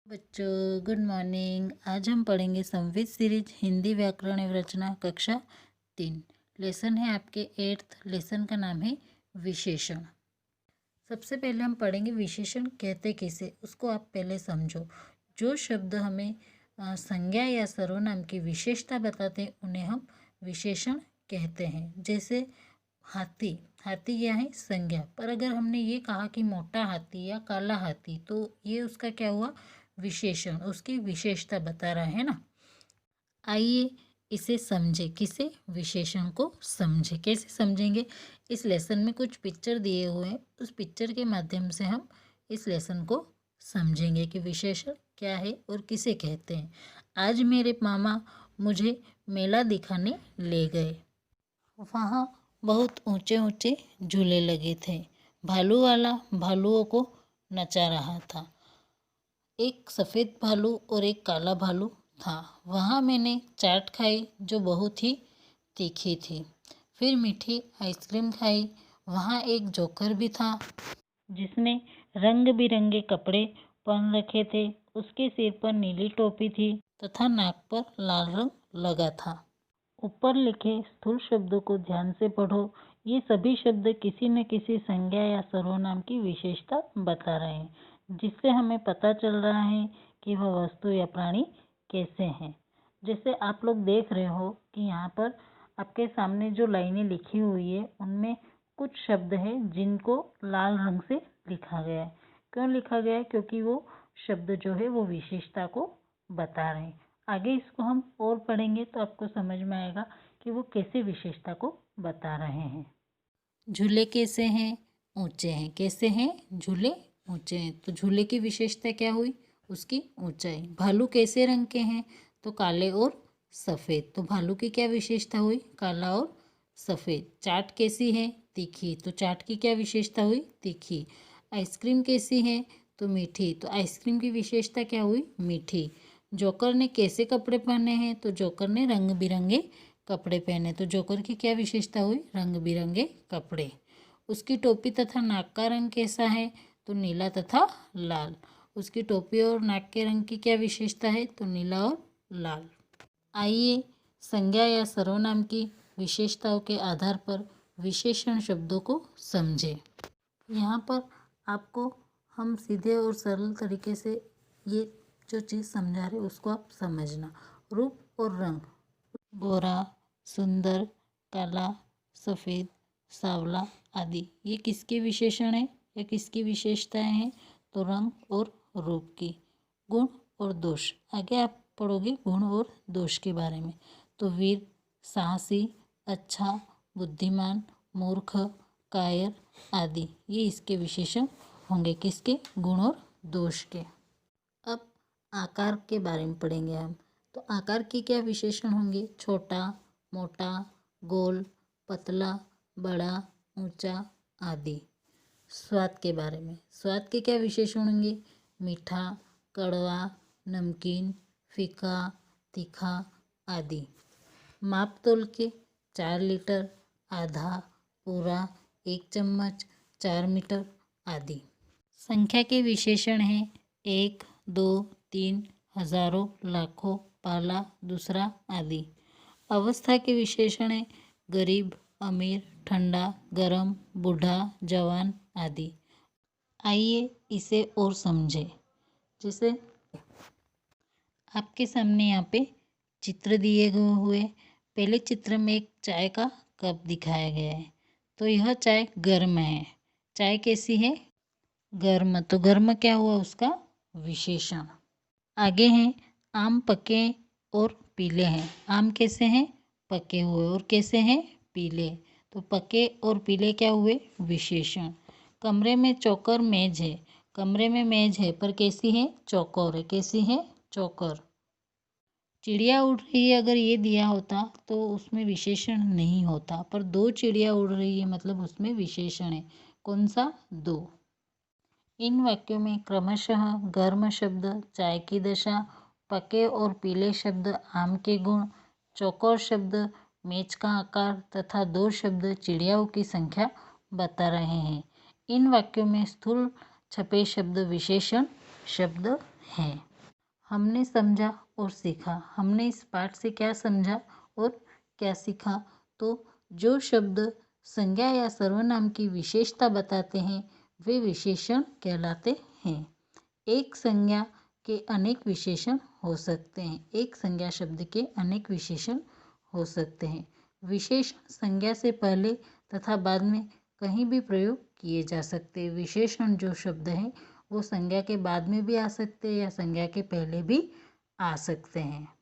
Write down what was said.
बच्चों good morning. आज हम पढ़ेंगे संवित सीरीज हिंदी व्याकरण एवं रचना कक्षा 3। लेसन है आपके 8th। लेसन का नाम है विशेषण। सबसे पहले हम पढ़ेंगे विशेषण कहते किसे, उसको आप पहले समझो। जो शब्द हमें संज्ञा या सर्वनाम की विशेषता बताते हैं उन्हें हम विशेषण कहते हैं। जैसे हाथी, हाथी क्या है? संज्ञा। पर अगर हमने ये कहा कि मोटा हाथी या काला हाथी, तो ये उसका क्या हुआ? विशेषण, उसकी विशेषता बता रहा है ना। आइए इसे समझे। किसे? विशेषण को समझे। कैसे समझेंगे? इस लेसन में कुछ पिक्चर दिए हुए हैं, उस पिक्चर के माध्यम से हम इस लेसन को समझेंगे कि विशेषण क्या है और किसे कहते हैं। आज मेरे मामा मुझे मेला दिखाने ले गए। वहाँ बहुत ऊंचे ऊंचे झूले लगे थे। भालू वाला भालुओं को नचा रहा था। एक सफ़ेद भालू और एक काला भालू था। वहाँ मैंने चाट खाई जो बहुत ही तीखी थी। फिर मीठी आइसक्रीम खाई। वहाँ एक जोकर भी था जिसने रंग बिरंगे कपड़े पहन रखे थे। उसके सिर पर नीली टोपी थी तथा नाक पर लाल रंग लगा था। ऊपर लिखे स्थूल शब्दों को ध्यान से पढ़ो। ये सभी शब्द किसी न किसी संज्ञा या सर्वनाम की विशेषता बता रहे हैं, जिससे हमें पता चल रहा है कि वह वस्तु या प्राणी कैसे हैं। जैसे आप लोग देख रहे हो कि यहाँ पर आपके सामने जो लाइनें लिखी हुई है उनमें कुछ शब्द हैं जिनको लाल रंग से लिखा गया है। क्यों लिखा गया है? क्योंकि वो शब्द जो है वो विशेषता को बता रहे हैं। आगे इसको हम और पढ़ेंगे तो आपको समझ में आएगा कि वो कैसे विशेषता को बता रहे हैं। झूले कैसे हैं? ऊंचे हैं। कैसे हैं? झूले ऊंचे हैं। तो झूले की विशेषता क्या हुई? उसकी ऊंचाई। भालू कैसे रंग के हैं? तो काले और सफ़ेद। तो भालू की क्या विशेषता हुई? काला और सफ़ेद। चाट कैसी है? तीखी। तो चाट की क्या विशेषता हुई? तीखी। आइसक्रीम कैसी है? तो मीठी। तो आइसक्रीम की विशेषता क्या हुई? मीठी। जोकर ने कैसे कपड़े पहने हैं? तो जोकर ने रंग बिरंगे कपड़े पहने। तो जोकर की क्या विशेषता हुई? रंग बिरंगे कपड़े। उसकी टोपी तथा नाक का रंग कैसा है? तो नीला तथा लाल। उसकी टोपी और नाक के रंग की क्या विशेषता है? तो नीला और लाल। आइए संज्ञा या सर्वनाम की विशेषताओं के आधार पर विशेषण शब्दों को समझें। यहाँ पर आपको हम सीधे और सरल तरीके से ये जो चीज़ समझा रहे उसको आप समझना। रूप और रंग। गोरा, सुंदर, काला, सफ़ेद, सांवला आदि ये किसके विशेषण हैं या किसकी विशेषताएं हैं? तो रंग और रूप की। गुण और दोष। आगे आप पढ़ोगे गुण और दोष के बारे में। तो वीर, साहसी, अच्छा, बुद्धिमान, मूर्ख, कायर आदि ये इसके विशेषण होंगे। किसके? गुण और दोष के। अब आकार के बारे में पढ़ेंगे हम। तो आकार के क्या विशेषण होंगे? छोटा, मोटा, गोल, पतला, बड़ा, ऊंचा आदि। स्वाद के बारे में। स्वाद के क्या विशेषण होंगे? मीठा, कड़वा, नमकीन, फीका, तीखा आदि। माप तोल के 4 लीटर, आधा, पूरा, 1 चम्मच, 4 मीटर आदि। संख्या के विशेषण हैं 1, 2, 3, हजारों, लाखों, पहला, दूसरा आदि। अवस्था के विशेषण हैं गरीब, अमीर, ठंडा, गरम, बूढ़ा, जवान आदि। आइए इसे और समझें। जैसे आपके सामने यहाँ पे चित्र दिए हुए। पहले चित्र में एक चाय का कप दिखाया गया है। तो यह चाय गर्म है। चाय कैसी है? गर्म। तो गर्म क्या हुआ? उसका विशेषण। आगे हैं आम पके और पीले हैं। आम कैसे हैं? पके हुए। और कैसे हैं? पीले। तो पके और पीले क्या हुए? विशेषण। कमरे में चौकोर मेज है। कमरे में मेज है पर कैसी है? चौकोर है। कैसी है? चौकोर। चिड़िया उड़ रही है अगर ये दिया होता तो उसमें विशेषण नहीं होता, पर 2 चिड़िया उड़ रही है मतलब उसमें विशेषण है। कौन सा? 2। इन वाक्यों में क्रमशः गर्म शब्द चाय की दशा, पके और पीले शब्द आम के गुण, चौकोर शब्द मेज का आकार तथा 2 शब्द चिड़ियाओं की संख्या बता रहे हैं। इन वाक्यों में स्थूल छपे शब्द विशेषण शब्द हैं। हमने समझा और सीखा। हमने इस पाठ से क्या समझा और क्या सीखा? तो जो शब्द संज्ञा या सर्वनाम की विशेषता बताते हैं वे विशेषण कहलाते हैं। एक संज्ञा के अनेक विशेषण हो सकते हैं। एक संज्ञा शब्द के अनेक विशेषण हो सकते हैं। विशेषण संज्ञा से पहले तथा बाद में कहीं भी प्रयोग किए जा सकते हैं। विशेषण जो शब्द हैं वो संज्ञा के बाद में भी आ सकते हैं या संज्ञा के पहले भी आ सकते हैं।